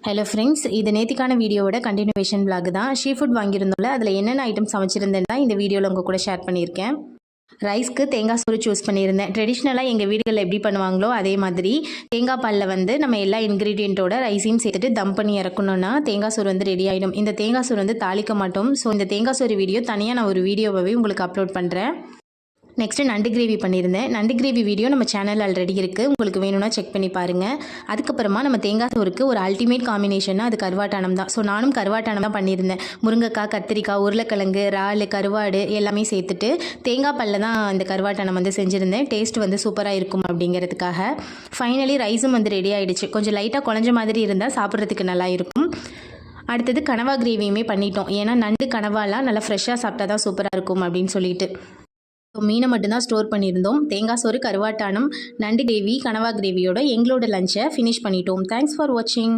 Hello friends, இது நேத்திக்கான வீடியோவோட continuation vlog தான். ஷீ ஃபுட் வாங்கியிருந்தோம்ல, அதில் என்னென்ன ஐட்டம் சமைச்சிருந்தேன்னா இந்த வீடியோவில் உங்கள் கூட ஷேர் பண்ணியிருக்கேன். ரைஸ்க்கு தேங்காய் சோறு சூஸ் பண்ணியிருந்தேன். ட்ரெடிஷ்னலாக எங்கள் வீடுகளில் எப்படி பண்ணுவாங்களோ அதே மாதிரி தேங்காய் பாலில் வந்து நம்ம எல்லா இன்க்ரீடியண்ட்டோட ரைஸையும் சேர்த்துட்டு தம் பண்ணி இறக்கணுன்னா தேங்காய் சோறு வந்து ரெடி ஆகிடும். இந்த தேங்காய் சோறு வந்து தாளிக்க மாட்டோம். ஸோ இந்த தேங்காய் சோறு வீடியோ தனியாக நான் ஒரு வீடியோவை உங்களுக்கு அப்லோட் பண்ணுறேன். நெக்ஸ்ட்டு நண்டு கிரேவி பண்ணியிருந்தேன். நண்டு கிரேவி வீடியோ நம்ம சேனல் ஆல்ரெடி இருக்குது, உங்களுக்கு வேணும்னா செக் பண்ணி பாருங்கள். அதுக்கப்புறமா நம்ம தேங்காய் சோறுக்கு ஒரு அல்டிமேட் காம்பினேஷனாக அது கருவாட்டானம் தான். ஸோ நானும் கருவாட்டானம் தான் பண்ணியிருந்தேன். முருங்கைக்காய், கத்திரிக்காய், உருளைக்கிழங்கு, இறால், கருவாடு எல்லாமே சேர்த்துட்டு தேங்காய் பாலில் தான் இந்த கருவாட்டானம் வந்து செஞ்சுருந்தேன். டேஸ்ட் வந்து சூப்பராக இருக்கும் அப்படிங்கிறதுக்காக. ஃபைனலி ரைஸும் வந்து ரெடி ஆகிடுச்சு. கொஞ்சம் லைட்டாக குழஞ்ச மாதிரி இருந்தால் சாப்பிட்றதுக்கு நல்லா இருக்கும். அடுத்தது கனவா கிரேவியுமே பண்ணிட்டோம். ஏன்னா நண்டு கனவாலாம் நல்லா ஃப்ரெஷ்ஷாக சாப்பிட்டா தான் சூப்பராக இருக்கும் அப்படின்னு சொல்லிட்டு. ஸோ மீனை மட்டும்தான் ஸ்டோர் பண்ணியிருந்தோம். தேங்காய் சோறு, கருவாட்டானம், நண்டு கிரேவி, கனவா கிரேவியோட எங்களோட லஞ்சை ஃபினிஷ் பண்ணிட்டோம். தேங்க்ஸ் ஃபார் வாட்சிங்.